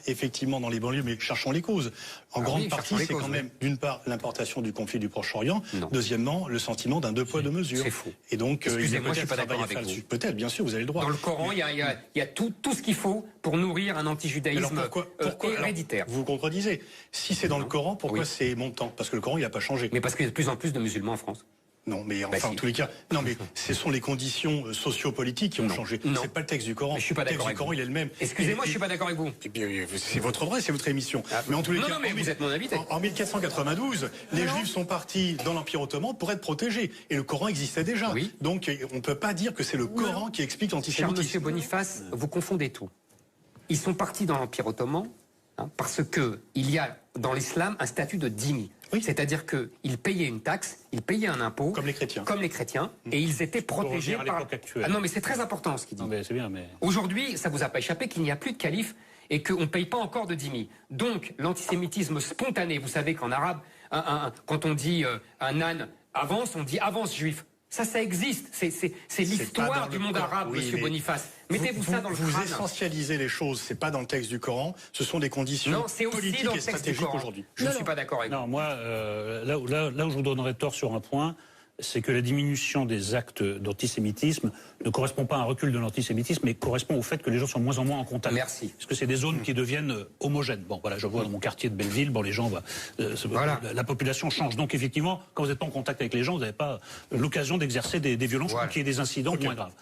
effectivement dans les banlieues, mais cherchons les causes. En grande partie, c'est quand même, d'une part, l'importation du conflit du Proche-Orient. Deuxièmement, le sentiment d'un deux poids, deux mesures. C'est faux. Et donc, excusez-moi, je suis pas d'accord avec vous. Peut-être, bien sûr, vous avez le droit. Dans le Coran, il y a tout ce qu'il faut pour nourrir un antijudaïsme héréditaire. Vous contredisez. Si c'est dans le Coran, pourquoi c'est montant? Parce que le Coran, il n'a pas changé. Mais parce qu'il y a de plus en plus de musulmans en France. Non, mais enfin, en tous les cas, non, mais ce sont les conditions sociopolitiques qui ont changé. C'est pas le texte du Coran. Mais je suis pas d'accord avec vous. Le texte du Coran, il est le même. Excusez-moi, je suis pas d'accord avec vous. Eh bien, c'est votre droit, c'est votre émission. Mais en tous les cas, mais vous êtes mon invité. En 1492, les Juifs sont partis dans l'Empire ottoman pour être protégés. Et le Coran existait déjà. Oui. Donc, on ne peut pas dire que c'est le Coran qui explique l'antisémitisme. Cher Monsieur Boniface, vous confondez tout. Ils sont partis dans l'Empire ottoman parce que il y a dans l'islam un statut de dhimmi. Oui. C'est-à-dire qu'ils payaient une taxe, ils payaient un impôt. Comme les chrétiens. Et ils étaient protégés par... actuelle. Ah non, mais c'est très important ce qu'il dit. Non, mais c'est bien, mais... Aujourd'hui, ça vous a pas échappé qu'il n'y a plus de calife et qu'on ne paye pas encore de dhimmi. Donc, l'antisémitisme spontané, vous savez qu'en arabe, quand on dit un âne avance, on dit avance juif. Ça existe. C'est l'histoire du monde arabe, Monsieur Boniface. Mettez-vous ça dans le crâne. Vous essentialisez les choses. C'est pas dans le texte du Coran. Ce sont des conditions politiques et stratégiques aujourd'hui. Je ne suis pas d'accord avec vous. Non, moi, là où je vous donnerais tort sur un point, c'est que la diminution des actes d'antisémitisme ne correspond pas à un recul de l'antisémitisme, mais correspond au fait que les gens sont de moins en moins en contact. Merci. Parce que c'est des zones qui deviennent homogènes. Bon, voilà, je vois dans mon quartier de Belleville, bon, les gens, la population change. Donc, effectivement, quand vous n'êtes pas en contact avec les gens, vous n'avez pas l'occasion d'exercer des violences, qu'il y ait des incidents moins graves.